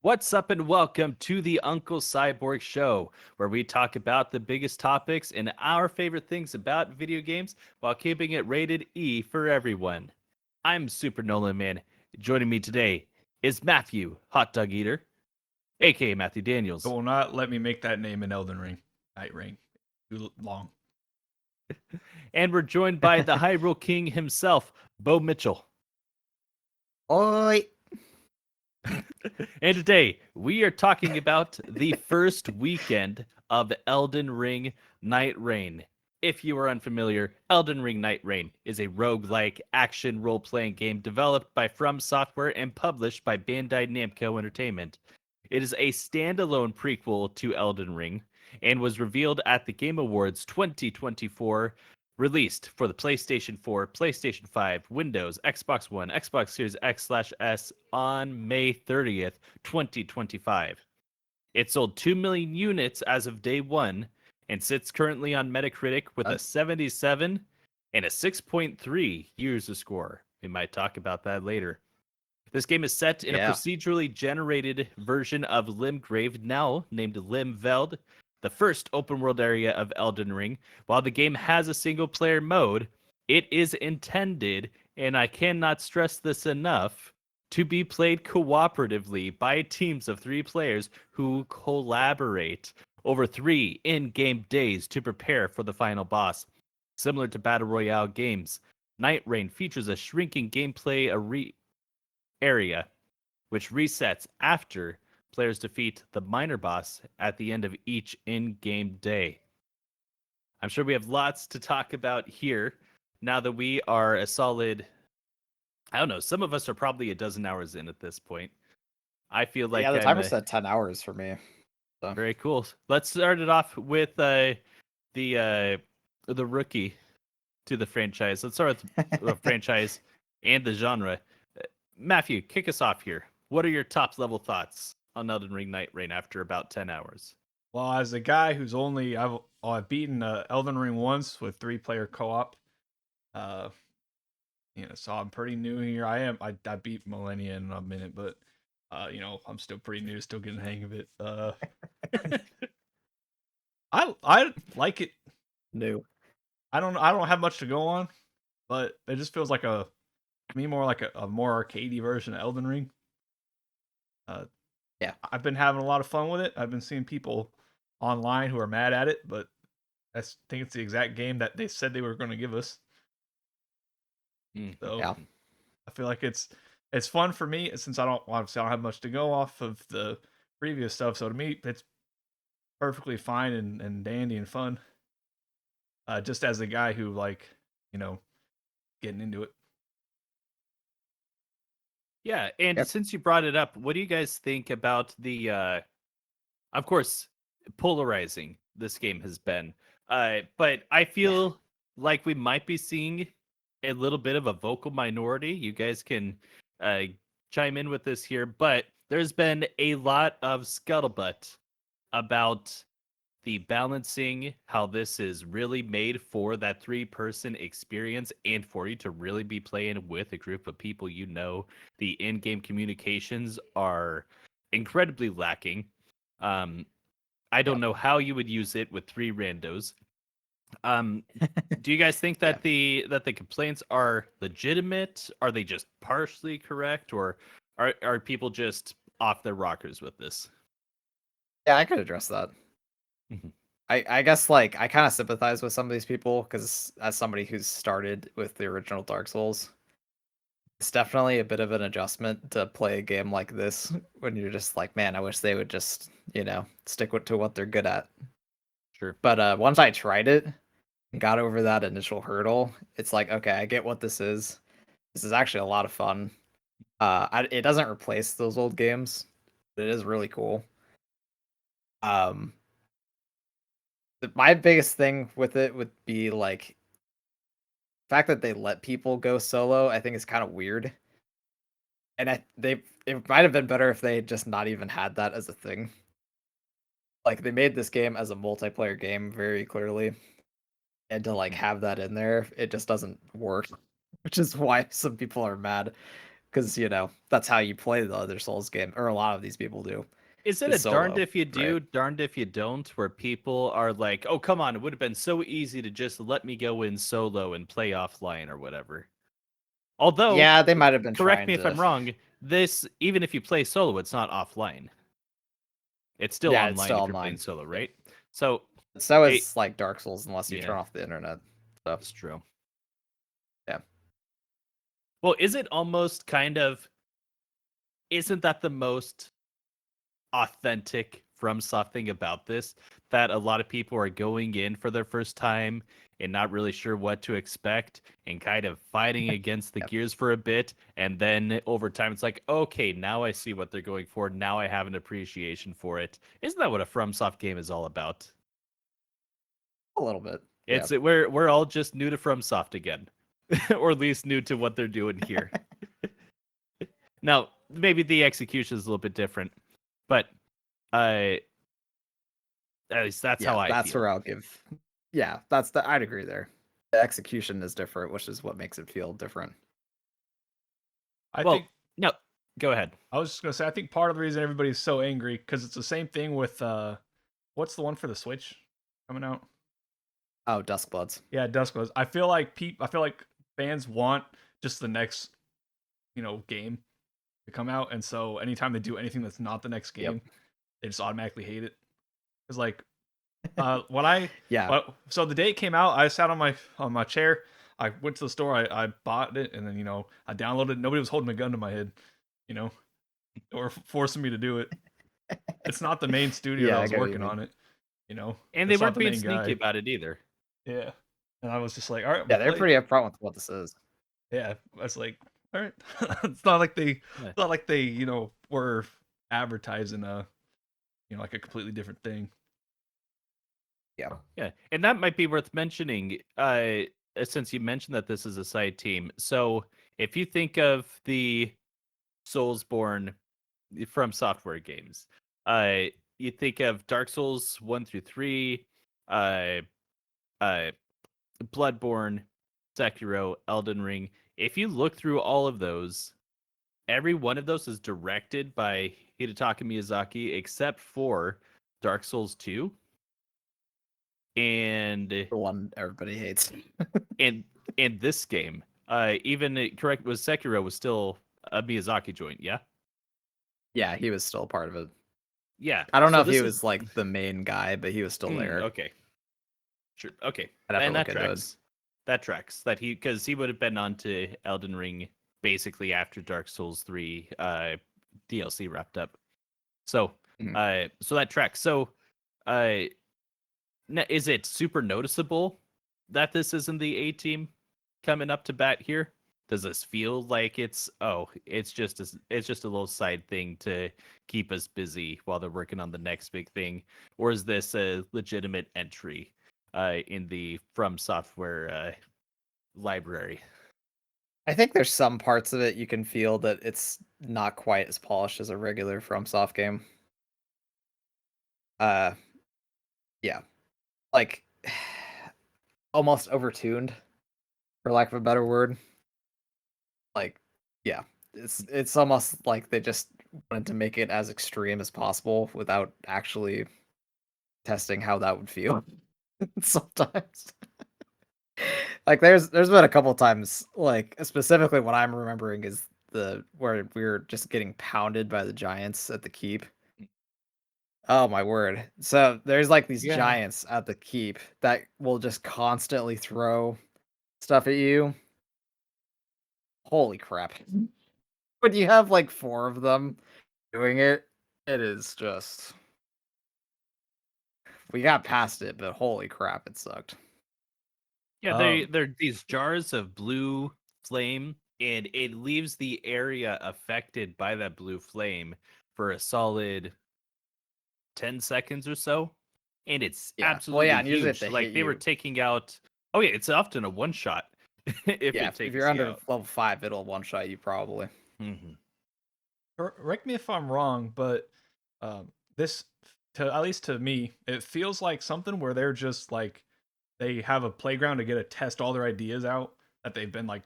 What's up and welcome to the Uncle Cyborg Show, where we talk about the biggest topics and our favorite things about video games while keeping it rated E for everyone. I'm Super Nolan Man. Joining me today is Matthew, Hot Dog Eater, aka Matthew It Daniels. will not let me make that name in Elden Ring. Nightreign. Too long. And we're joined by the Hyrule King himself, Bo Mitchell. Oi! And today we are talking about the first weekend of Elden Ring Nightreign. If you are unfamiliar, Elden Ring Nightreign is a roguelike action role-playing game developed by From Software and published by Bandai Namco Entertainment. It is a standalone prequel to Elden Ring and was revealed at the Game Awards 2024, released for the PlayStation 4, PlayStation 5, Windows, Xbox One, Xbox Series X/S on May 30th, 2025. It sold 2 million units as of day one and sits currently on Metacritic with a 77 and a 6.3 user score. We might talk about that later. This game is set in a procedurally generated version of Limgrave, now named Limveld, the first open world area of Elden Ring. While the game has a single player mode, it is intended, and I cannot stress this enough, to be played cooperatively by teams of 3 players who collaborate over 3 in-game days to prepare for the final boss. Similar to Battle Royale games, Nightreign features a shrinking gameplay area, which resets after players defeat the minor boss at the end of each in-game day. I'm sure we have lots to talk about here now that we are a solid, I don't know, some of us are probably a dozen hours in at this point. I feel like the I'm timer said 10 hours for me. So. very cool. Let's start it off with the rookie to the franchise. Let's start with the franchise and the genre. Matthew, kick us off here. What are your top level thoughts on Elden Ring Nightreign after about 10 hours? Well, as a guy who's I've beaten Elden Ring once with 3-player co-op. So I'm pretty new here. I beat Millennia in a minute, but I'm still pretty new, still getting the hang of it. I like it. New. I don't have much to go on, but it just feels like more like a more arcadey version of Elden Ring. Yeah, I've been having a lot of fun with it. I've been seeing people online who are mad at it, but I think it's the exact game that they said they were going to give us. So yeah. I feel like it's fun for me since I don't have much to go off of the previous stuff. So to me, it's perfectly fine and dandy and fun. Just as a guy who getting into it. Yeah, and since you brought it up, what do you guys think about the of course, polarizing this game has been. But I feel like we might be seeing a little bit of a vocal minority. You guys can chime in with this here, but there's been a lot of scuttlebutt about the balancing, how this is really made for that 3-person experience and for you to really be playing with a group of people you know. The in-game communications are incredibly lacking. I don't know how you would use it with 3 randos. Do you guys think that the complaints are legitimate? Are they just partially correct, or are people just off their rockers with this? Yeah, I could address that. I guess I kind of sympathize with some of these people because as somebody who's started with the original Dark Souls, it's definitely a bit of an adjustment to play a game like this when you're just like, man, I wish they would just stick to what they're good at. Sure. But once I tried it and got over that initial hurdle, it's like, okay, I get what this is. This is actually a lot of fun. It doesn't replace those old games, but it is really cool. My biggest thing with it would be the fact that they let people go solo. I think is kind of weird, and it might have been better if they had just not even had that as a thing. Like they made this game as a multiplayer game very clearly, and to have that in there, it just doesn't work, which is why some people are mad. because that's how you play the other Souls game, or a lot of these people do. Is it Is a darned solo, if you do, right? darned if you don't, where people are like, "Oh, come on, it would have been so easy to just let me go in solo and play offline or whatever." Although, Yeah, they might have been correct trying me if to. I'm wrong, this, even if you play solo, it's not offline. It's still Yeah, it's online still if you're playing online. solo, Yeah. right? So, So it, is like Dark Souls, unless you yeah, turn off the internet. So it's true. yeah, Well, is it almost kind of, isn't that the most authentic FromSoft thing about this, that a lot of people are going in for their first time and not really sure what to expect and kind of fighting against the Yep. gears for a bit, and then over time it's like, okay, now I see what they're going for, now I have an appreciation for it. Isn't that what a FromSoft game is all about? a little bit. Yeah. It's we're all just new to FromSoft again. Or at least new to what they're doing here. Now, maybe the execution is a little bit different, but at least that's how I That's feel. where I'll give. Yeah, I'd agree there. The execution is different, which is what makes it feel different. I Well, think no, go ahead. I was just gonna say I think part of the reason everybody's so angry because it's the same thing with what's the one for the Switch coming out? Oh, Duskbloods. Yeah, Dusk. I feel like fans want just the next game to come out, and so anytime they do anything that's not the next Yep. game, they just automatically hate it. It's like when I Yeah. so the day it came out, I sat on my chair. I went to the store. I bought it, and then I downloaded it. Nobody was holding a gun to my head, you know, or forcing me to do it. It's not the main studio that Yeah, I was get what you working mean. on it, And they It's not weren't the being main sneaky guy. about it either. Yeah, and I was just like, all right, I'm Yeah, gonna they're play. pretty upfront with what this is. Yeah, I was like, all right. It's not like Yeah. were advertising like a completely different thing. Yeah. Yeah, and that might be worth mentioning, since you mentioned that this is a side team. So if you think of the Soulsborne from software games, you think of Dark Souls 1 through 3, uh, uh, Bloodborne, Sekiro, Elden Ring. If you look through all of those, every one of those is directed by Hidetaka Miyazaki, except for Dark Souls 2 and The one everybody hates. and and this game. Even correct, was Sekiro was still a Miyazaki joint, yeah? Yeah, he was still part of it. Yeah. I don't know So if he this is was like the main guy, but he was still there. okay. Sure. Okay. I'd have to And that look into it. tracks. That tracks. That because he would have been on to Elden Ring basically after Dark Souls 3 DLC wrapped up. So Mhm. so that tracks. So uh is it super noticeable that this isn't the A team coming up to bat here? Does this feel like it's just a little side thing to keep us busy while they're working on the next big thing, or is this a legitimate entry in the From Software library? I think there's some parts of it you can feel that it's not quite as polished as a regular FromSoft game. Uh, yeah, like almost overtuned, for lack of a better word. Like, yeah, it's almost like they just wanted to make it as extreme as possible without actually testing how that would feel. Sometimes, like there's been a couple times, like specifically what I'm remembering is the where we were just getting pounded by the giants at the keep. Oh my word. So there's like these Yeah. giants at the keep that will just constantly throw stuff at you. Holy crap. When you have like four of them doing it, it is just we got past it, but holy crap, it sucked. Yeah, Um, they're these jars of blue flame, and it leaves the area affected by that blue flame for a solid 10 seconds or so, and it's Yeah. Well, yeah, absolutely and usually if huge. they Like hit they were you, taking out. Oh yeah, it's often a one shot if yeah, it if takes you're you under out. level 5, it'll one shot you probably. Hmm. correct me if I'm wrong, but this, to at least to me, it feels like something where they're just like they have a playground to get to test all their ideas out that they've been like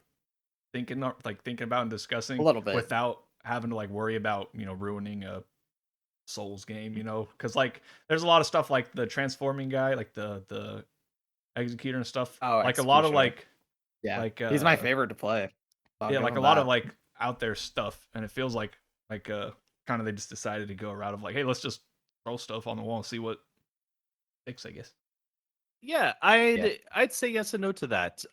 thinking about and discussing A little bit. without having to like worry about ruining a Souls game, because like there's a lot of stuff like the transforming guy, like the executor and stuff, Oh, like a lot of Executioner. like Yeah, like he's my favorite to play. I'll yeah, give like him a lot of that. like out there stuff, and it feels like kind of they just decided to go a route of like, hey, let's just throw stuff on the wall and see what sticks, I guess. Yeah, Yeah. I'd say yes and no to that.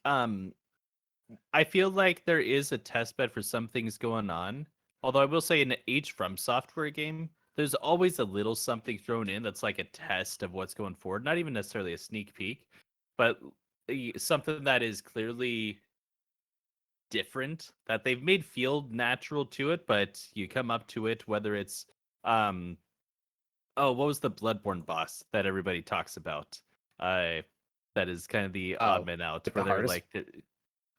I feel like there is a test bed for some things going on. Although I will say in each From Software game, there's always a little something thrown in that's like a test of what's going forward. Not even necessarily a sneak peek, but something that is clearly different that they've made feel natural to it, but you come up to it, whether it's oh, what was the Bloodborne boss that everybody talks about? That is kind of the odd Oh, man out, like the where they're hardest,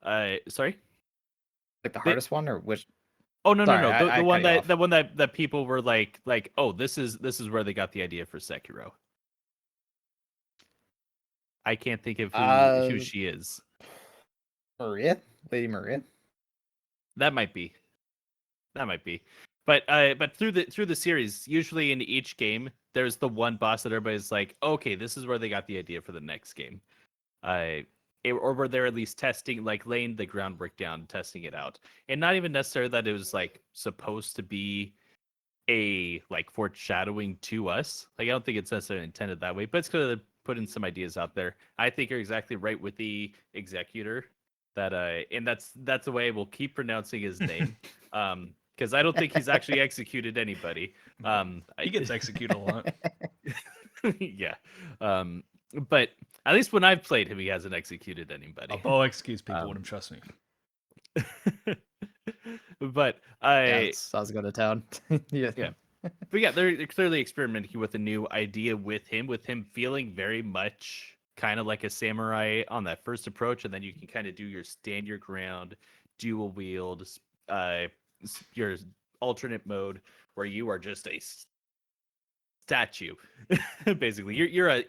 like, sorry. like the The, hardest one, or which? oh no no Sorry, no the I one cut you that off. that people were like oh this is where they got the idea for Sekiro. I can't think of who Uh, she is. Maria, Lady Maria. That might be. That might be. But through the series, usually in each game, there's the one boss that everybody's like, okay, this is where they got the idea for the next game. Or where they're at least testing, like laying the groundwork down, testing it out, and not even necessarily that it was like supposed to be a like foreshadowing to us. Like I don't think it's necessarily intended that way, but it's gonna put in some ideas out there. I think you're exactly right with the executor. That and that's the way we'll keep pronouncing his name. Because I don't think he's actually executed anybody. He gets executed a lot. Yeah. But at least when I've played him, he hasn't executed anybody. Bo executes people with him, trust me. But Yeah, I was going to town. Yeah. yeah. But yeah, they're clearly experimenting with a new idea with him feeling very much kind of like a samurai on that first approach, and then you can kind of do your stand your ground, dual wield, uh, your alternate mode where you are just a statue. Basically, you're a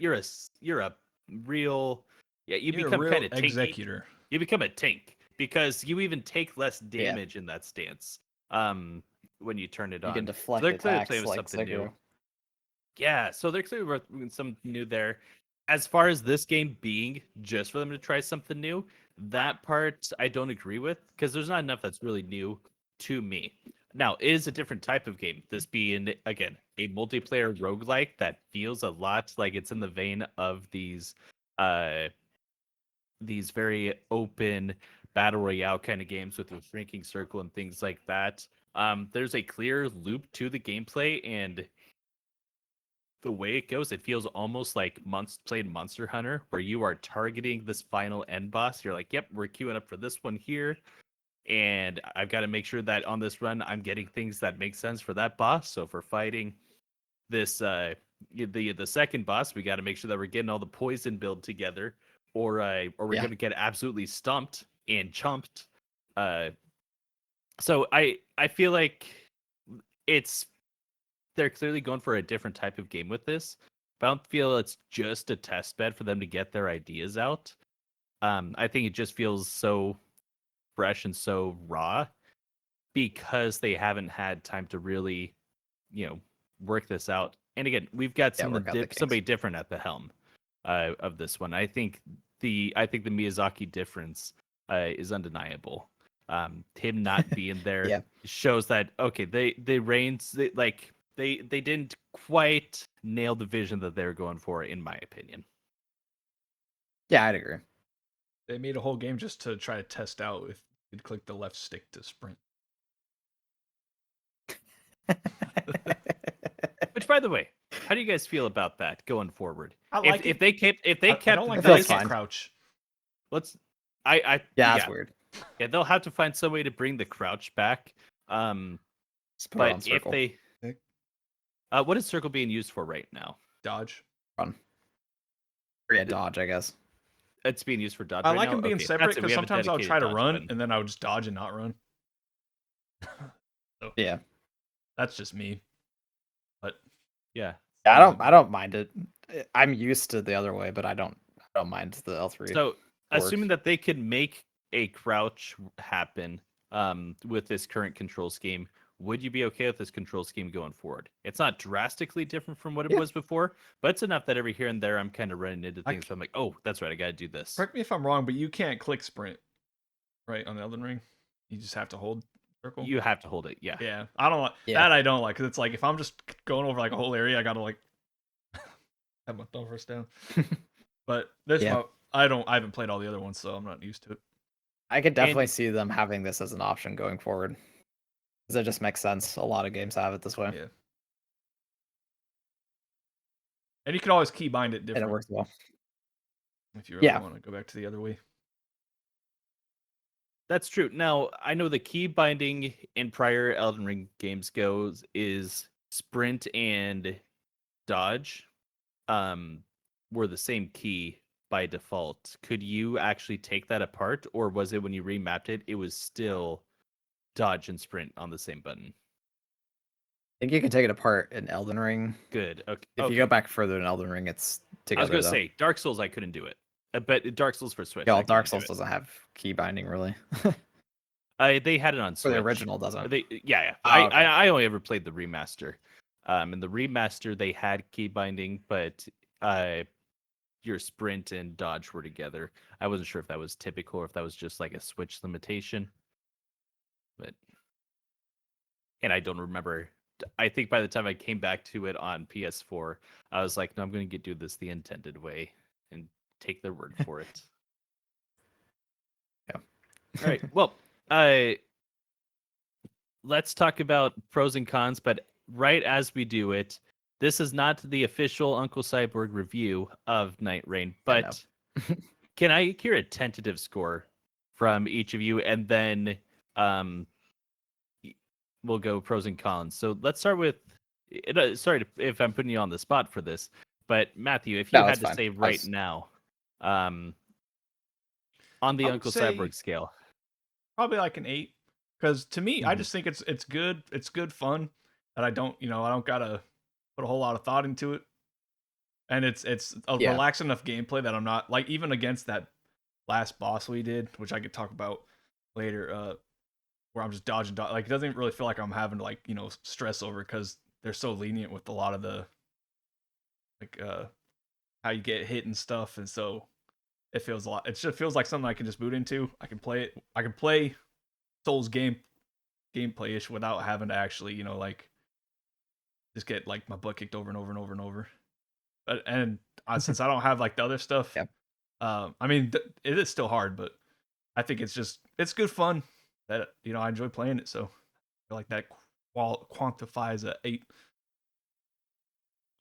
real yeah. You You're a become real kind of tanky. executor. You become a tank because you even take less Yeah. damage in that stance. When you turn it You on, can so deflect they're clearly attacks playing with like something new. Sekiro. Yeah, so they're clearly working something new there. As far as this game being just for them to try something new, that part I don't agree with because there's not enough that's really new to me. Now, it is a different type of game. This being, again, a multiplayer roguelike that feels a lot like it's in the vein of these very open battle royale kind of games with a shrinking circle and things like that. There's a clear loop to the gameplay, and the way it goes, it feels almost like played Monster Hunter, where you are targeting this final end boss. You're like, yep, we're queuing up for this one here, and I've got to make sure that on this run I'm getting things that make sense for that boss. So if we're fighting this the second boss, we got to make sure that we're getting all the poison build together, or we're Yeah. gonna get absolutely stumped and chumped. So I feel like it's they're clearly going for a different type of game with this, but I don't feel it's just a test bed for them to get their ideas out. I think it just feels so fresh and so raw because they haven't had time to really, work this out. And again, we've got Yeah, work out the somebody kinks. different at the helm of this one. I think the Miyazaki difference is undeniable. Him not being there Yeah. shows that okay, they reigns they didn't quite nail the vision that they were going for, in my opinion. Yeah, I'd agree. They made a whole game just to try to test out if you'd click the left stick to sprint. Which, by the way, how do you guys feel about that going forward? I like If it. they kept I don't like It that I feels can't fine. crouch. let's Yeah, that's weird. yeah, they'll have to find some way to bring the crouch back. Just put it on But if circle. they what is circle being used for right now? Dodge. Run. Or yeah, dodge, I guess. It's being used for dodge I right like now? them being Okay, separate that's it. We because have a sometimes I'll dedicated try to dodge run button. and then I would just dodge and not run. Yeah. That's just me. But Yeah. Yeah, I don't mind it. I'm used to the other way, but I don't mind the L3. So, works. assuming that they could make a crouch happen with this current control scheme, would you be okay with this control scheme going forward? It's not drastically different from what it was before, but it's enough that every here and there I'm kind of running into things where I'm like, oh, that's right, I got to do this. Correct me if I'm wrong, but you can't click sprint, right, on the Elden Ring. You just have to hold circle. You have to hold it, yeah. Yeah, I don't like that. I don't like, because it's like if I'm just going over like a whole area, I gotta like have my thumb first down. But this one, I haven't played all the other ones, so I'm not used to it. I could definitely see them having this as an option going forward, because it just makes sense. A lot of games have it this way. Yeah. And you can always key bind it different. And it works well. If you really want to go back to the other way. That's true. Now, I know the key binding in prior Elden Ring games is sprint and dodge were the same key by default. Could you actually take that apart, or was it when you remapped it, it was still dodge and sprint on the same button? I think you can take it apart in Elden Ring. Good. Okay. If you go back further in Elden Ring, it's together. I was going to say, Dark Souls, I couldn't do it. But Dark Souls for Switch. Yeah, Dark Souls doesn't have key binding, really. They had it on Switch. For the original doesn't. Yeah. Oh, okay. I only ever played the remaster. In the remaster, they had key binding, but your sprint and dodge were together. I wasn't sure if that was typical or if that was just like a Switch limitation. And I don't remember. I think by the time I came back to it on PS4, I was like, no, I'm going to do this the intended way and take their word for it. Yeah. All right. Well, let's talk about pros and cons, but right as we do it, this is not the official Uncle Cyborg review of Nightreign, but can I hear a tentative score from each of you, and then we'll go pros and cons. So let's start with, sorry if I'm putting you on the spot for this, but Matthew, if you had to say right now, on the Uncle Cyborg scale, probably like an 8, because to me, I just think it's good. It's good fun that I don't gotta put a whole lot of thought into it, and it's a relaxed enough gameplay that I'm not like, even against that last boss we did, which I could talk about later. Where I'm just dodging, like it doesn't really feel like I'm having to like stress over, because they're so lenient with a lot of the like how you get hit and stuff, and so it feels a lot. It just feels like something I can just boot into. I can play it. I can play Souls gameplay-ish without having to actually like just get like my butt kicked over and over and over and over. But since I don't have like the other stuff, I mean it is still hard, but I think it's good fun. That I enjoy playing it, so I feel like that quantifies a 8.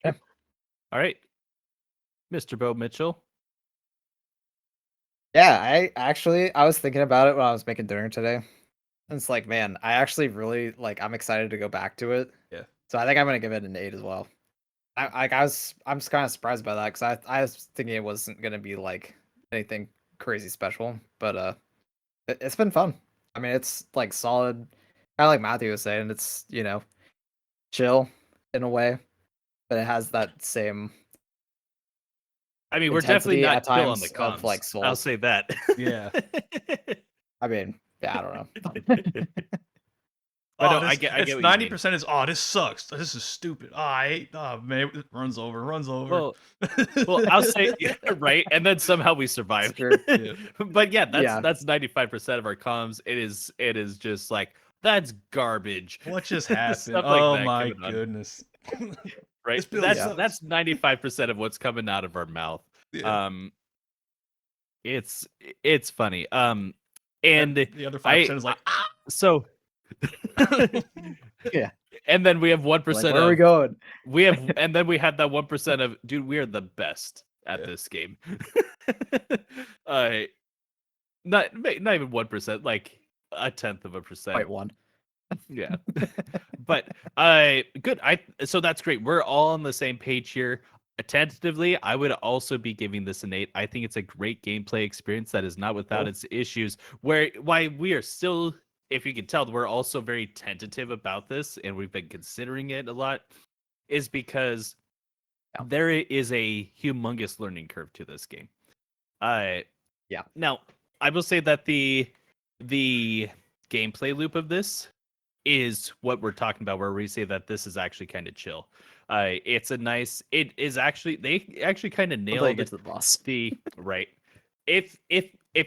Yeah. All right, Mr. Bo Mitchell. Yeah, I was thinking about it when I was making dinner today. And it's like, man, I actually really I'm excited to go back to it. Yeah. So I think I'm gonna give it an 8 as well. I'm just kind of surprised by that, because I was thinking it wasn't gonna be like anything crazy special, but it's been fun. I mean, it's like solid, kind of like Matthew was saying. It's chill in a way, but it has that same. I mean, we're definitely not chill on the comms. Of like Souls. I'll say that. Yeah. I mean, yeah, I don't know. I get it's 90% is this sucks. This is stupid. I hate. Man, it runs over. Well, I'll say right, and then somehow we survive. Yeah. But that's 95% of our comms. It is just like, that's garbage. What just happened? Oh my goodness! Right, that's 95% of what's coming out of our mouth. Yeah. It's funny. And the other 5% is like so. Yeah, and then we have 1%. Where are we going? And then we had that 1% of, dude, we are the best at this game. Not even 1%, like 0.1%. 0.1. Yeah. But good. So that's great. We're all on the same page here. Tentatively, I would also be giving this an 8. I think it's a great gameplay experience that is not without its issues. Why we are still, if you can tell, we're also very tentative about this, and we've been considering it a lot, is because there is a humongous learning curve to this game. Now, I will say that the gameplay loop of this is what we're talking about, where we say that this is actually kind of chill. It's a nice. It is actually they actually kind of Until you nailed get to the boss. the right. If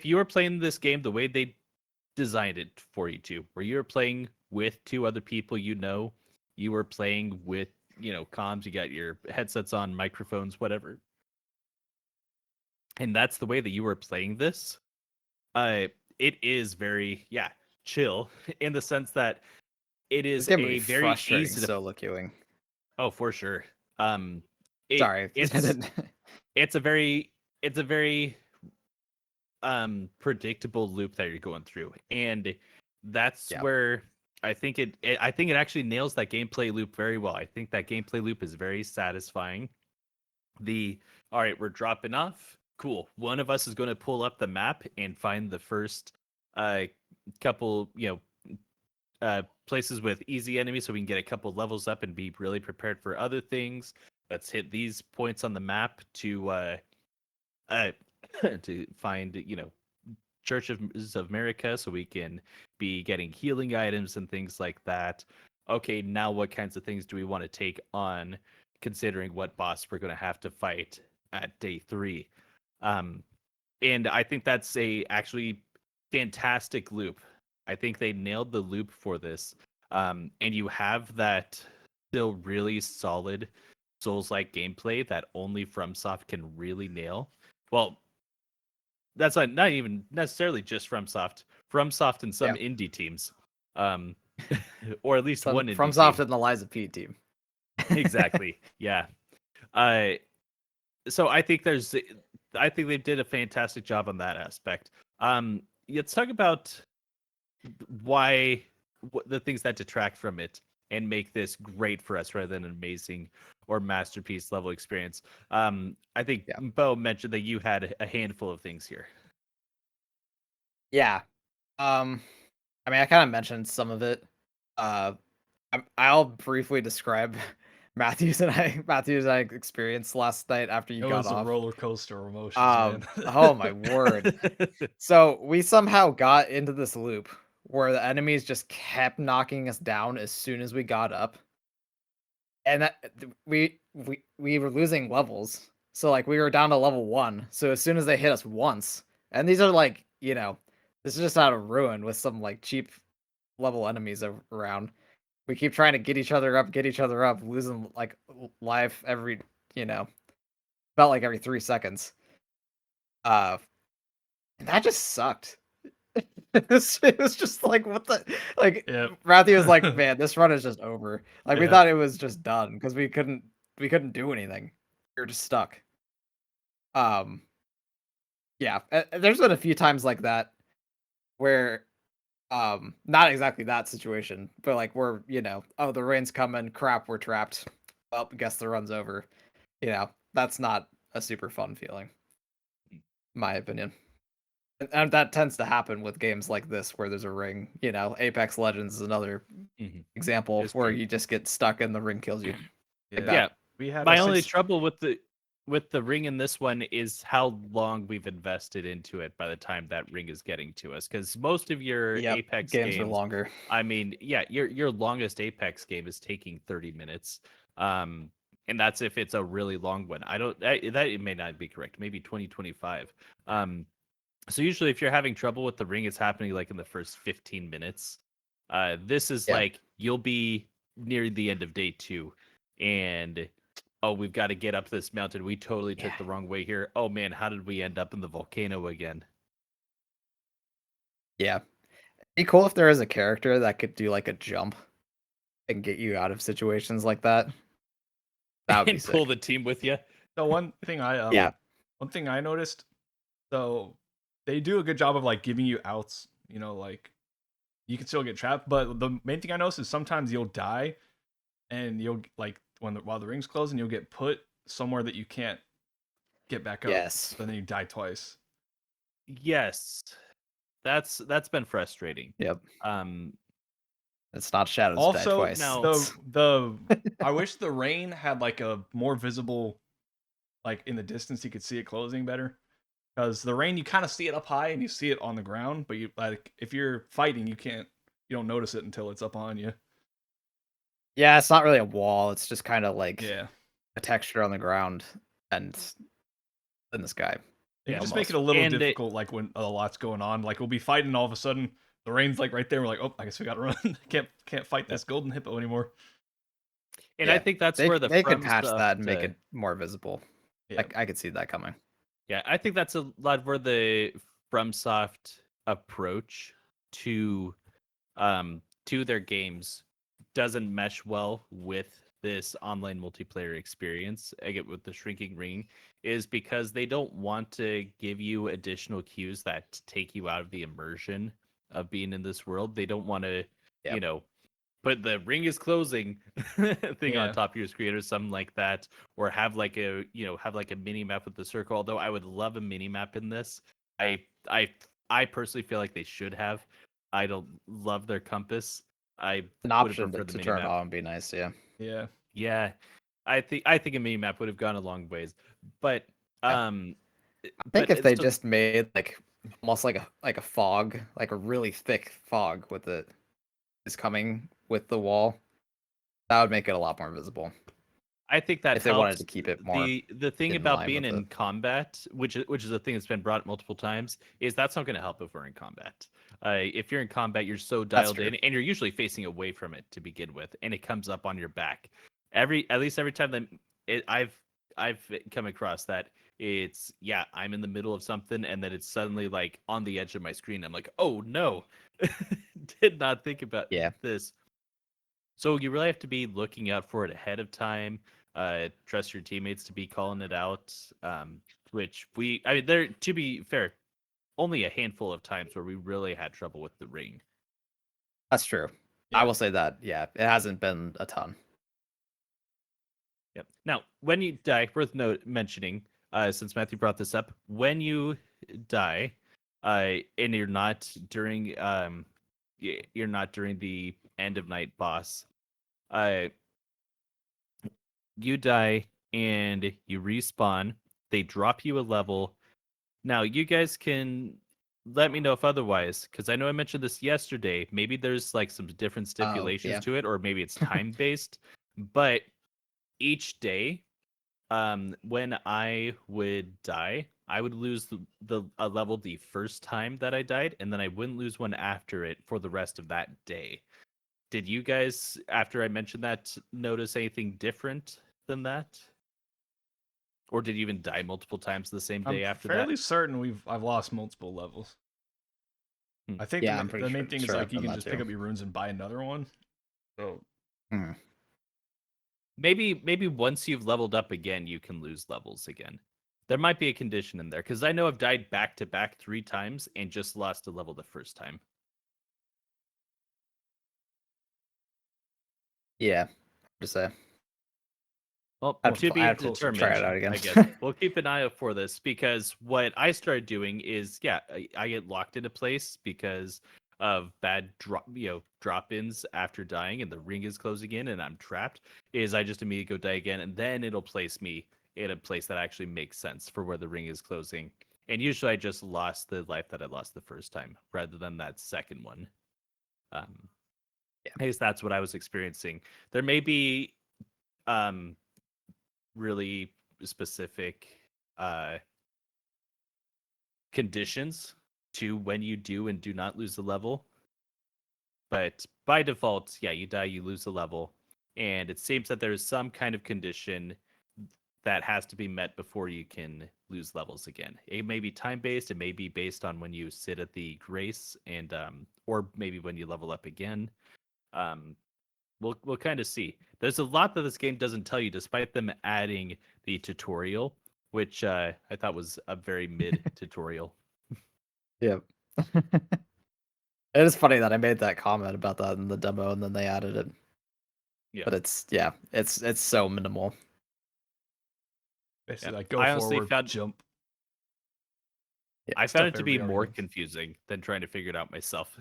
you were playing this game the way they designed it for you to, where you were playing with two other people, you were playing with comms, you got your headsets on, microphones, whatever, and that's the way that you were playing this. It is very chill in the sense that it This is game would a be very frustrating easy to solo queuing. oh for sure. It Sorry. it's a very predictable loop that you're going through, and that's Yeah. where I think it actually nails that gameplay loop very well. I think that gameplay loop is very satisfying. All right, we're dropping off. Cool. One of us is going to pull up the map and find the first couple, places with easy enemies so we can get a couple levels up and be really prepared for other things. Let's hit these points on the map to to find, Church of America so we can be getting healing items and things like that. Okay, now what kinds of things do we want to take on, considering what boss we're going to have to fight at day 3? And I think that's a actually fantastic loop. I think they nailed the loop for this. And you have that still really solid Souls-like gameplay that only FromSoft can really nail. Well, that's not even necessarily just FromSoft and some indie teams, or at least one indie FromSoft team. and the Liza P team. Exactly. Yeah. So I think they did a fantastic job on that aspect. Let's talk about the things that detract from it and make this great for us rather than an amazing or masterpiece level experience. I think Bo mentioned that you had a handful of things here. Yeah. I mean, I kind of mentioned some of it. I'll briefly describe Matthew's and I experienced last night after you It got was a off. roller coaster of emotions, man. Oh my word. So we somehow got into this loop where the enemies just kept knocking us down as soon as we got up. And that we were losing levels. So like we were down to level 1. So as soon as they hit us once, and these are like, this is just out of ruin with some like cheap level enemies around. We keep trying to get each other up, losing like life every, felt like every 3 seconds. And that just sucked. It was just like, what the, like, Matthew was like, man, this run is just over. Like we thought it was just done because we couldn't do anything. We were just stuck. Yeah, there's been a few times like that where not exactly that situation, but like we're, oh, the rain's coming, crap, we're trapped. Well, guess the run's over. That's not a super fun feeling, in my opinion. And that tends to happen with games like this where there's a ring. Apex Legends is another example where you just get stuck and the ring kills you. Yeah. We had my only trouble with the ring in this one is how long we've invested into it by the time that ring is getting to us, because most of your Apex games are longer. I mean, your longest Apex game is taking 30 minutes. And that's if it's a really long one. It may not be correct. Maybe 2025. So usually if you're having trouble with the ring, it's happening like in the first 15 minutes. This is like you'll be near the end of day 2 and we've got to get up this mountain. We totally took the wrong way here. Oh man, how did we end up in the volcano again? Yeah. It'd be cool if there is a character that could do like a jump and get you out of situations like that. That would be sick. Pull the team with you. So one thing I noticed, so they do a good job of like giving you outs, like you can still get trapped, but the main thing I noticed is sometimes you'll die and you'll like while the ring's closed and you'll get put somewhere that you can't get back up. Yes. So then you die twice. Yes. That's been frustrating. Yep. It's not Shadows also, die twice. No. I wish the rain had like a more visible, like in the distance you could see it closing better. Because the rain, you kind of see it up high and you see it on the ground, but you like if you're fighting, you don't notice it until it's up on you. Yeah, it's not really a wall. It's just kind of like Yeah. a texture on the ground and in the sky. You Yeah, just make it almost. a little And difficult, like when a lot's going on. Like we'll be fighting, and all of a sudden the rain's like right there. We're like, oh, I guess we gotta run. can't fight this golden hippo anymore. And I Yeah, think that's they where the they could From patch that and make Soft, it more visible. Yeah. I could see that coming. yeah, I think that's a lot where the FromSoft approach to their games doesn't mesh well with this online multiplayer experience. I get with the shrinking ring is because they don't want to give you additional cues that take you out of the immersion of being in this world. They don't want to, Yep. you know, put the ring is closing thing on Yeah. top of your screen or something like that, or have like a have like a mini map with the circle. Although I would love a mini map in this. I I I personally feel like they should have. I don't love their compass. I An would have option preferred the to mini turn map. on would be nice. Yeah. Yeah. Yeah, I think a mini map would have gone a long ways. But Yeah. um, I think but if it's they still, just made like almost like a fog, like a really thick fog with it is coming with the wall, that would make it a lot more visible. I think that If they wanted helps. to keep it more The thing in about line being with in it. combat, which is a thing that's been brought up multiple times, is that's not going to help if we're in combat. If you're in combat, you're so That's dialed true. in, and you're usually facing away from it to begin with, and it comes up on your back. At least every time that I've come across that, it's yeah, I'm in the middle of something, and then it's suddenly like on the edge of my screen. I'm like, oh no, did not think about Yeah. this. So you really have to be looking out for it ahead of time. Trust your teammates to be calling it out. I mean, there to be fair, only a handful of times where we really had trouble with the ring. That's true. I Yeah. will say that. Yeah, it hasn't been a ton. Yep. Now, when you die, worth mentioning, since Matthew brought this up, when you die, and you're not during you're not during the end of night boss, uh, you die and you respawn. They drop you a level. Now, you guys can let me know if otherwise, because I know I mentioned this yesterday. Maybe there's like some different Oh, stipulations yeah. to it, or maybe it's time based. But each day, when I would die, I would lose the a level the first time that I died, and then I wouldn't lose one after it for the rest of that day. Did you guys, after I mentioned that, notice anything different than that? Or did you even die multiple times the same I'm day after that? fairly certain I've lost multiple levels. Hmm. I think Yeah, I'm pretty the main thing is sure like I've you done can that just pick too. up your runes and buy another one. So Hmm. Maybe once you've leveled up again, you can lose levels again. There might be a condition in there because I know I've died back to back 3 times and just lost a level the first time. Yeah. To say. Well, I'll to have be to Try determined, it out again. I guess. We'll keep an eye out for this because what I started doing is, yeah, I get locked into place because of bad drop-ins after dying and the ring is closing in and I'm trapped. Is I just immediately go die again and then it'll place me in a place that actually makes sense for where the ring is closing. And usually I just lost the life that I lost the first time rather than that second one. Yeah. I guess that's what I was experiencing. There may be um really specific conditions to when you do and do not lose the level. But by default, yeah, you die, you lose the level. And it seems that there is some kind of condition that has to be met before you can lose levels again. It may be time based, it may be based on when you sit at the grace and or maybe when you level up again. Um we'll kind of see. There's a lot that this game doesn't tell you, despite them adding the tutorial, which I thought was a very mid tutorial. Yep. It is funny that I made that comment about that in the demo and then they added it. Yeah, But it's so minimal. basically yeah. like go I honestly forward, found jump. I found Stuff it to be everybody already more knows. confusing than trying to figure it out myself.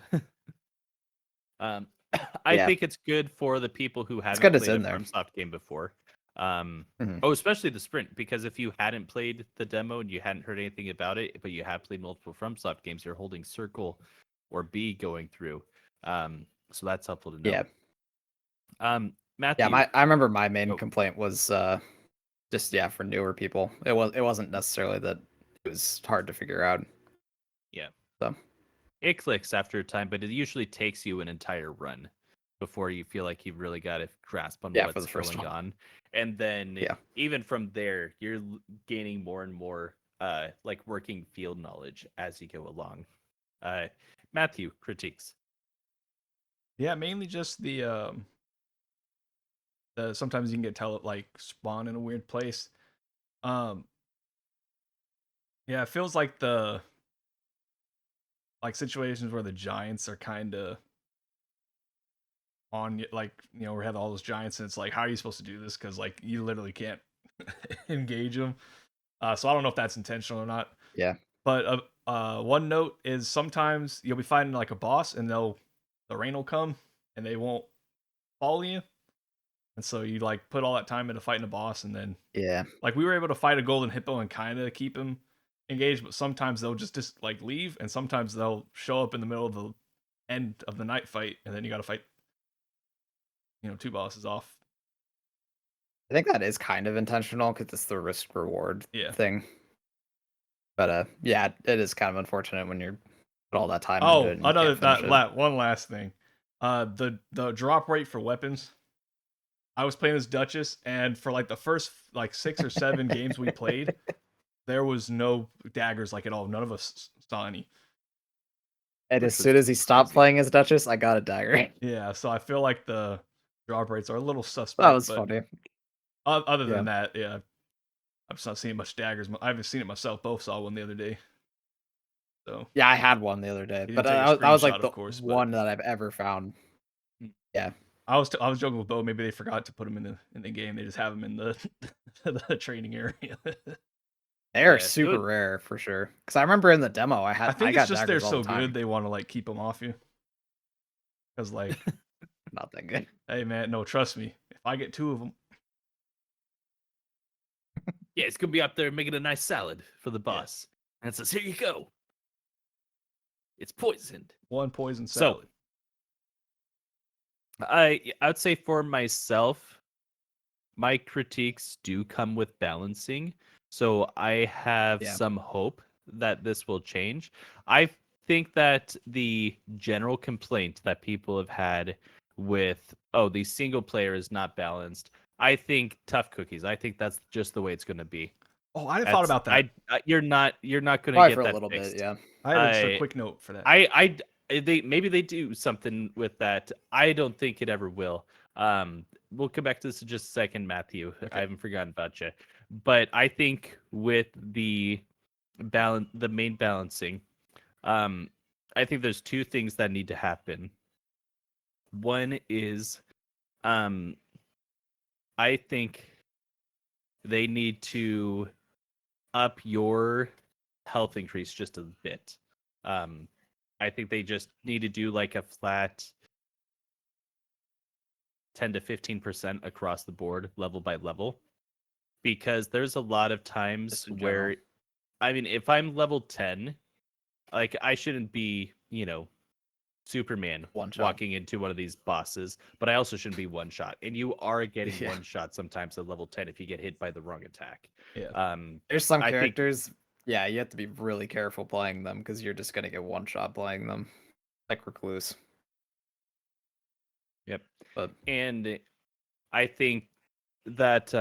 um, I Yeah. think it's good for the people who It's haven't good it's played a in there. FromSoft game before. Mhm. Oh, especially the sprint, because if you hadn't played the demo and you hadn't heard anything about it, but you have played multiple FromSoft games, you're holding circle or B going through. So that's helpful to know. Yeah. Yeah, Matthew. I remember my main Oh. complaint was just for newer people. It wasn't necessarily that it was hard to figure out. Yeah. So It clicks after a time, but it usually takes you an entire run before you feel like you've really got a grasp on for what's the first going one. on. And then Yeah. even from there, you're gaining more and more like working field knowledge as you go along. Matthew, critiques. Yeah, mainly just the sometimes you can get like spawn in a weird place. Um yeah, it feels like the like situations where the giants are kind of on like we had all those giants and it's like how are you supposed to do this because like you literally can't engage them. So I don't know if that's intentional or not. Yeah. But one note is sometimes you'll be fighting like a boss and the rain will come and they won't follow you, and so you like put all that time into fighting a boss and then Yeah. like we were able to fight a golden hippo and kind of keep him engaged, but sometimes they'll just like leave, and sometimes they'll show up in the middle of the end of the night fight, and then you got to fight two bosses off. I think that is kind of intentional because it's the risk reward Yeah. thing. But yeah, it is kind of unfortunate when you're put all that time into it and you can't finish it. One last thing. The drop rate for weapons. I was playing as Duchess, and for like the first like 6 or 7 games we played, there was no daggers like at all. None of us saw any. And Which as was soon as he stopped crazy. playing as Duchess, I got a dagger. Yeah, so I feel like the drop rates are a little suspect. That was but funny. Other Yeah. than that, yeah, I'm just not seeing much daggers. I haven't seen it myself. Both saw one the other day. So Yeah, I had one the other day, you but didn't take a that was like screenshot, the of course. But one that I've ever found. Yeah. I was joking with Bo. Maybe they forgot to put them in the game. They just have them in the the training area. They are Yeah, it super would- rare for sure. Because I remember in the demo, I I think it's got just they're daggers all so the time. good they want to like keep them off you. Because like, Not that good. hey man, no, trust me. If I get 2 of them, Yeah, it's gonna be up there making a nice salad for the boss. And it says, here you go. It's poisoned. one poison So salad. I'd say for myself, my critiques do come with balancing. So I have Yeah. some hope that this will change. I think that the general complaint that people have had with, oh, the single player is not balanced. I think tough cookies. I think that's just the way it's going to be. Oh, I hadn't thought about that. You're not going to Probably get for a that little fixed. bit, yeah. I had just a quick note for that. Maybe they do something with that. I don't think it ever will. We'll come back to this in just a second, Matthew. Okay. I haven't forgotten about you, but I think with the main balancing, I think there's 2 things that need to happen. One is, I think they need to up your health increase just a bit. I think they just need to do like a flat 10 to 15% across the board, level by level, because there's a lot of times Just in where, general. I mean, if I'm level 10, like I shouldn't be, Superman One shot. walking into one of these bosses, but I also shouldn't be one shot. And you are getting Yeah. one shot sometimes at level 10 if you get hit by the wrong attack. Yeah. There's some I think- characters, yeah, you have to be really careful playing them because you're just gonna get one shot playing them, like Recluse. Yep. But And I think that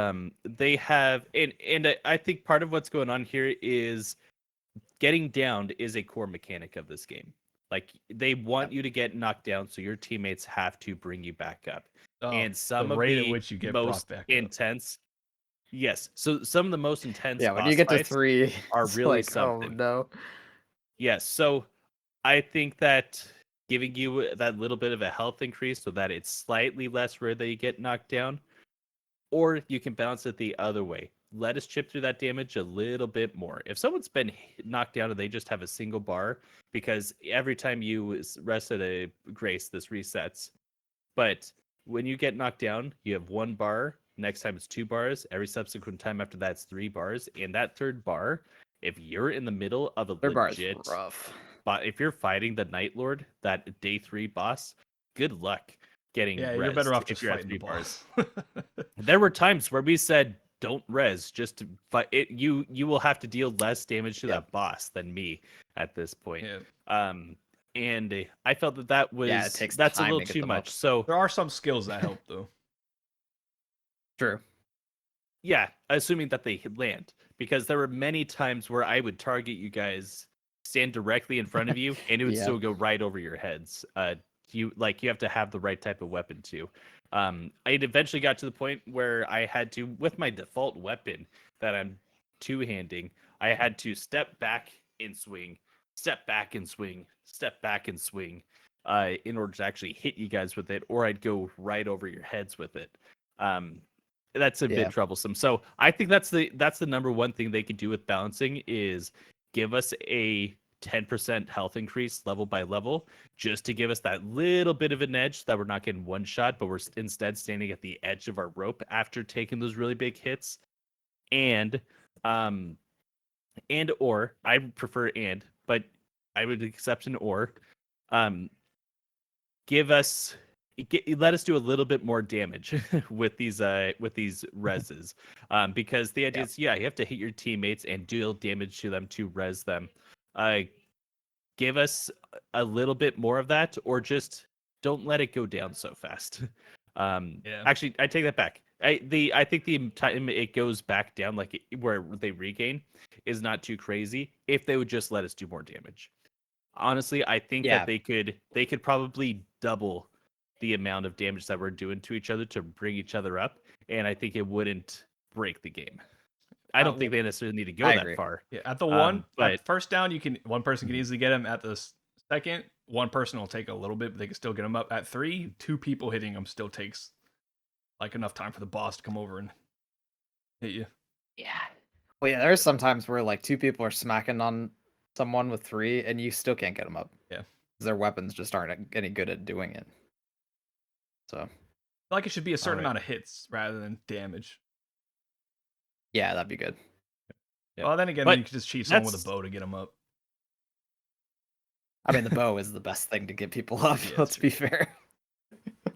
they have, and I think part of what's going on here is getting downed is a core mechanic of this game. Like they want you to get knocked down, so your teammates have to bring you back up. And some the of rate the at which you get most brought back up. intense, yes. So some of the most intense, yeah, when boss you get to fights 3, are it's really like, something. oh no. Yes. So I think that giving you that little bit of a health increase so that it's slightly less rare that you get knocked down, or you can balance it the other way. Let us chip through that damage a little bit more. If someone's been knocked down and they just have a single bar, because every time you rest at a grace, this resets. But when you get knocked down, you have 1 bar. Next time it's 2 bars. Every subsequent time after that, it's 3 bars. And that third bar, if you're in the middle of a Third bar is legit, rough. but if you're fighting the Night Lord, that day 3 boss, good luck getting Yeah, you're better rezzed off if just you're at fighting 3 the bars. boss. There were times where we said, "Don't res, just to fight it." You will have to deal less damage to that boss than me at this point. Yeah. And I felt that Yeah, it was takes that's a time little to get too them much. up. So There are some skills that help though. True. yeah, assuming that they land, because there were many times where I would target you guys, stand directly in front of you, and it would Yeah. still go right over your heads. You have to have the right type of weapon too. I eventually got to the point where I had to, with my default weapon that I'm two-handing, I had to step back and swing, step back and swing, step back and swing, in order to actually hit you guys with it, or I'd go right over your heads with it. That's a bit troublesome. So I think that's the number one thing they could do with balancing is give us a 10% health increase level by level, just to give us that little bit of an edge that we're not getting one shot, but we're instead standing at the edge of our rope after taking those really big hits. And or I prefer but I would accept an or. Let us do a little bit more damage with these reses, because the idea is, you have to hit your teammates and deal damage to them to res them. Give us a little bit more of that, or just don't let it go down so fast. Actually, I take that back. I think the time it goes back down, like where they regain, is not too crazy if they would just let us do more damage. Honestly, I think that they could probably double the amount of damage that we're doing to each other to bring each other up, and I think it wouldn't break the game. I don't think they necessarily need to go that far. Yeah, at the at first down, one person can easily get him. At the second, one person will take a little bit, but they can still get him up. At 3, 2 people hitting him still takes like enough time for the boss to come over and hit you. Yeah. Well, yeah, there's some times where like 2 people are smacking on someone with 3, and you still can't get them up. Yeah, because their weapons just aren't any good at doing it. So, like it should be a certain amount of hits rather than damage. Yeah, that'd be good. Yeah. Well, then again, you could just cheat someone with a bow to get them up. I mean, the bow is the best thing to get people up. Let's be fair.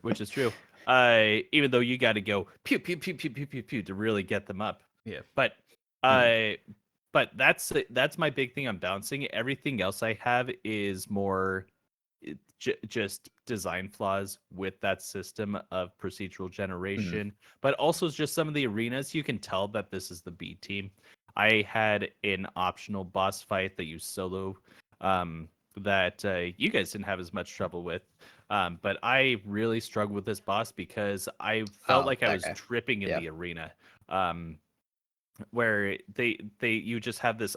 Which is true. Even though you got to go pew pew pew pew pew pew pew to really get them up. Yeah. But that's my big thing on bouncing. Everything else I have is more just design flaws with that system of procedural generation, but also just some of the arenas. You can tell that this is the B team. I had an optional boss fight that you solo, that you guys didn't have as much trouble with, but I really struggled with this boss because I felt like I was tripping in the arena, where you just have this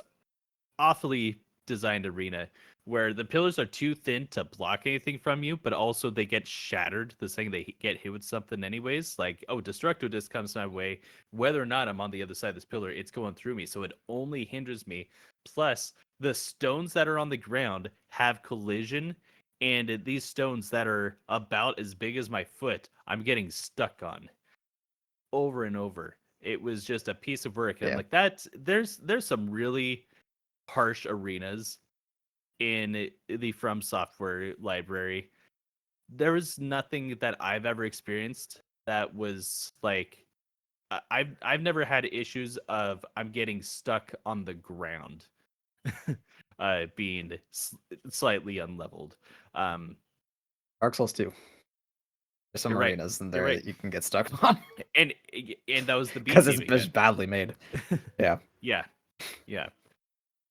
awfully designed arena where the pillars are too thin to block anything from you, but also they get shattered the second they get hit with something anyways. Like, oh, Destructo Disc comes my way. Whether or not I'm on the other side of this pillar, it's going through me, so it only hinders me. Plus, the stones that are on the ground have collision, and these stones that are about as big as my foot, I'm getting stuck on over and over. It was just a piece of work. And I'm like, there's some really harsh arenas in the From Software library. There was nothing that I've ever experienced that was like, I've never had issues of I'm getting stuck on the ground, being slightly unleveled. Dark Souls 2. There's some arenas in there that you can get stuck on, and that was the because it's badly made. Yeah.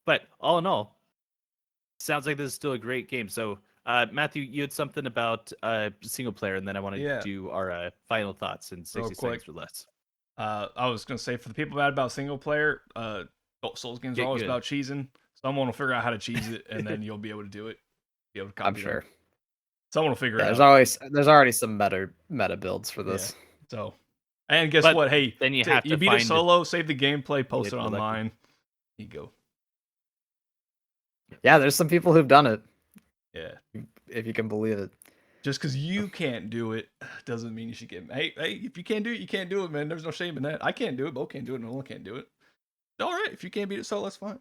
But all in all, sounds like this is still a great game. So, Matthew, you had something about single player, and then I want to do our final thoughts in 60 seconds or less. I was going to say, for the people mad about single player, Souls games are always about cheesing. Someone will figure out how to cheese it, and then you'll be able to do it. Be able to copy I'm sure. Someone will figure it out. There's already some meta builds for this. Yeah. So, and guess what? Hey, then you have to beat it solo, save the gameplay, post it online. Here you go. Yeah, there's some people who've done it. Yeah, if you can believe it. Just because you can't do it doesn't mean you should get. Hey, if you can't do it, you can't do it, man. There's no shame in that. I can't do it. Bo can't do it. No one can't do it. All right, if you can't beat it solo, that's fine.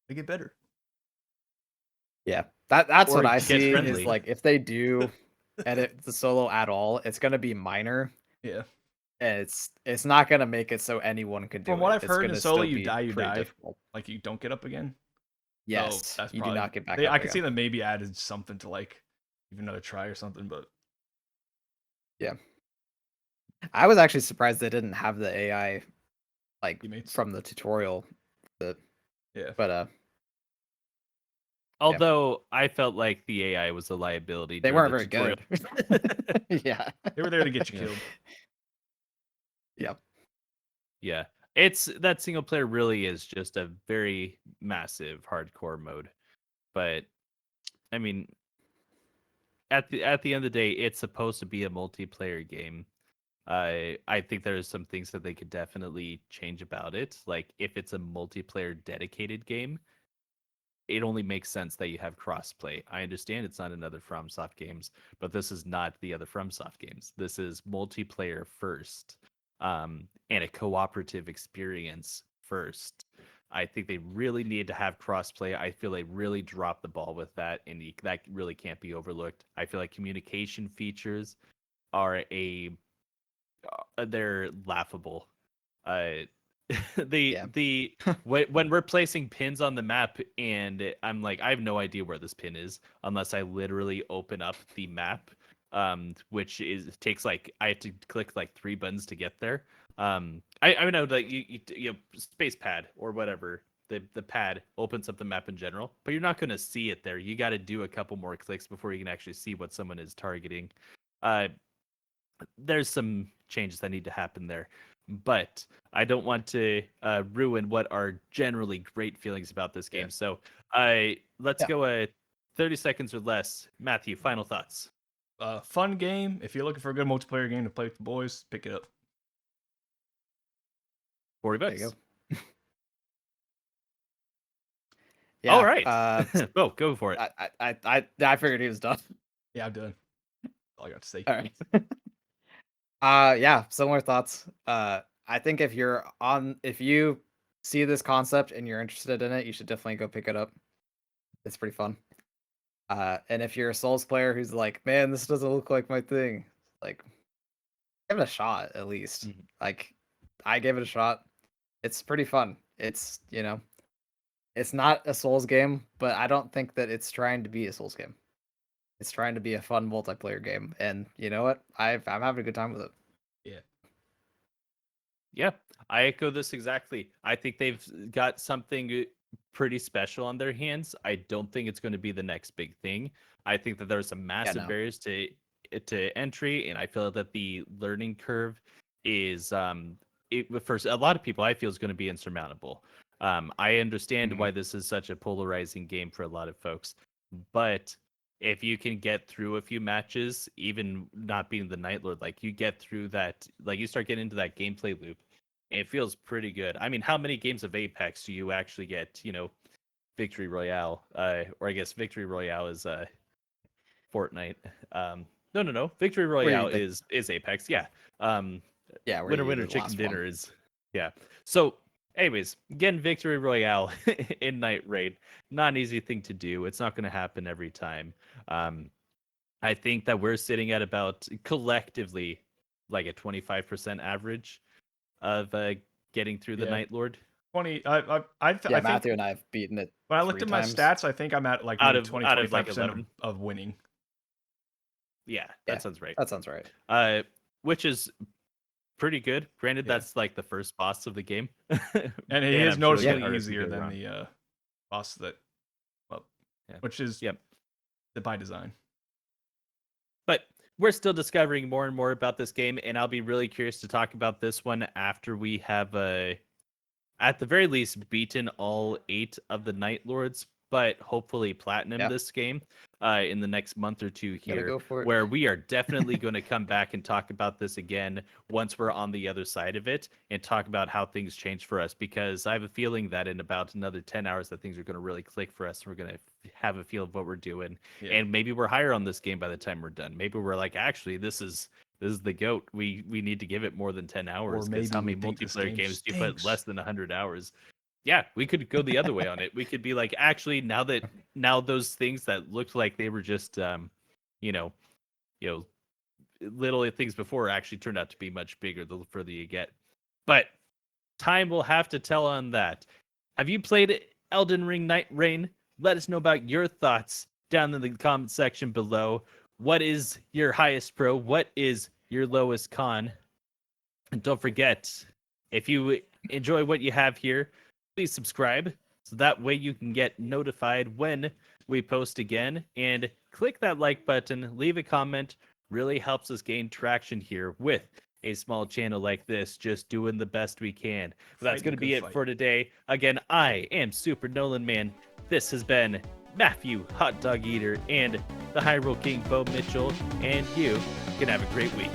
They get better. Yeah, that's Or what I get see friendly. is like if they do edit the solo at all, it's gonna be minor. Yeah. And it's not gonna make it so anyone can do From it. what I've It's heard in gonna solo, still you be die, pretty difficult. like you don't get up again. So Yes, that's you do probably not get back I up could see again. them maybe added something to like give another try or something, but Yeah. I was actually surprised they didn't have the AI like Teammates. from the tutorial. Yeah. But Although I felt like the AI was a liability. they during weren't the very tutorial. good. Yeah. They were there to get you Yeah. killed. Yep. Yeah, it's that single player really is just a very massive hardcore mode. But I mean, at the end of the day, it's supposed to be a multiplayer game. I think there's some things that they could definitely change about it. Like if it's a multiplayer dedicated game, it only makes sense that you have crossplay. I understand it's not another FromSoft games, but this is not the other FromSoft games. This is multiplayer first, and a cooperative experience first. I think they really need to have crossplay. I feel they really dropped the ball with that, and that really can't be overlooked. I feel like communication features are they're laughable. Uh, Yeah. when we're placing pins on the map, and I'm like, I have no idea where this pin is unless I literally open up the map, which takes like I have to click like 3 buttons to get there. I know that you know, space pad or whatever. The pad opens up the map in general, but you're not going to see it there. You got to do a couple more clicks before you can actually see what someone is targeting. Uh, there's some changes that need to happen there, but I don't want to ruin what are generally great feelings about this game. Yeah. So let's Yeah. go 30 seconds or less. Matthew, final thoughts. Fun game. If you're looking for a good multiplayer game to play with the boys, pick it up. 40 There bucks. you go. Yeah. All right. Oh, go for it. I figured he was done. Yeah, I'm done. That's all I got to say. All right. Yeah, similar thoughts. I think if you see this concept and you're interested in it, you should definitely go pick it up. It's pretty fun. And if you're a Souls player who's like, man, this doesn't look like my thing, like, give it a shot at least. Mhm. Like, I gave it a shot. It's pretty fun. It's it's not a Souls game, but I don't think that it's trying to be a Souls game. It's trying to be a fun multiplayer game, and you know what? I'm having a good time with it. Yeah. Yeah, I echo this exactly. I think they've got something pretty special on their hands. I don't think it's going to be the next big thing. I think that there's some massive no. barriers to entry, and I feel that the learning curve is for a lot of people I feel is going to be insurmountable. I understand why this is such a polarizing game for a lot of folks, but if you can get through a few matches, even not being the Night Lord, like you get through that, like you start getting into that gameplay loop, it feels pretty good. I mean, how many games of Apex do you actually get, you know, Victory Royale? Or I guess Victory Royale is Fortnite. No. Victory Royale is Apex. Yeah. Yeah, where Winner you do Winner the Chicken last Dinner one. is yeah. So anyways, getting Victory Royale in Nightreign, not an easy thing to do. It's not going to happen every time. I think that we're sitting at about collectively like a 25% average of getting through the Yeah. Night Lord 20. Yeah, I think Matthew and I have beaten it when I looked 3 at my times. stats, I think I'm at like out maybe of 20, out of like 25% 11. of winning. Yeah, Yeah, that sounds right. That sounds right. Which is pretty good. Granted, Yeah. that's like the first boss of the game, And it is I'm sure noticeably harder to easier get than around. the boss that, well, Yeah. which is Yep. by design. But we're still discovering more and more about this game, and I'll be really curious to talk about this one after we have at the very least beaten all 8 of the Night Lords. but hopefully platinum Yeah. this game in the next month or two Gotta here, go for it. where we are definitely going to come back and talk about this again once we're on the other side of it and talk about how things change for us, because I have a feeling that in about another 10 hours that things are going to really click for us. We're going to have a feel of what we're doing, Yeah. and maybe we're higher on this game by the time we're done. Maybe we're like, actually, this is the goat. We need to give it more than 10 hours, because how maybe many we think this multiplayer game games do you put stinks. less than 100 hours? Yeah, we could go the other way on it. We could be like, actually, now those things that looked like they were just you know you know little things before actually turned out to be much bigger the further you get. But time will have to tell on that. Have you played Elden Ring Nightreign? Let us know about your thoughts down in the comment section below. What is your highest pro? What is your lowest con? And don't forget, if you enjoy what you have here, please subscribe so that way you can get notified when we post again. And click that like button, leave a comment. Really helps us gain traction here with a small channel like this, just doing the best we can. But that's Fighting going to a be good it fight. for today. Again, I am Super Nolan Man. This has been Matthew Hot Dog Eater and the Hyrule King Bo Mitchell, and you can have a great week.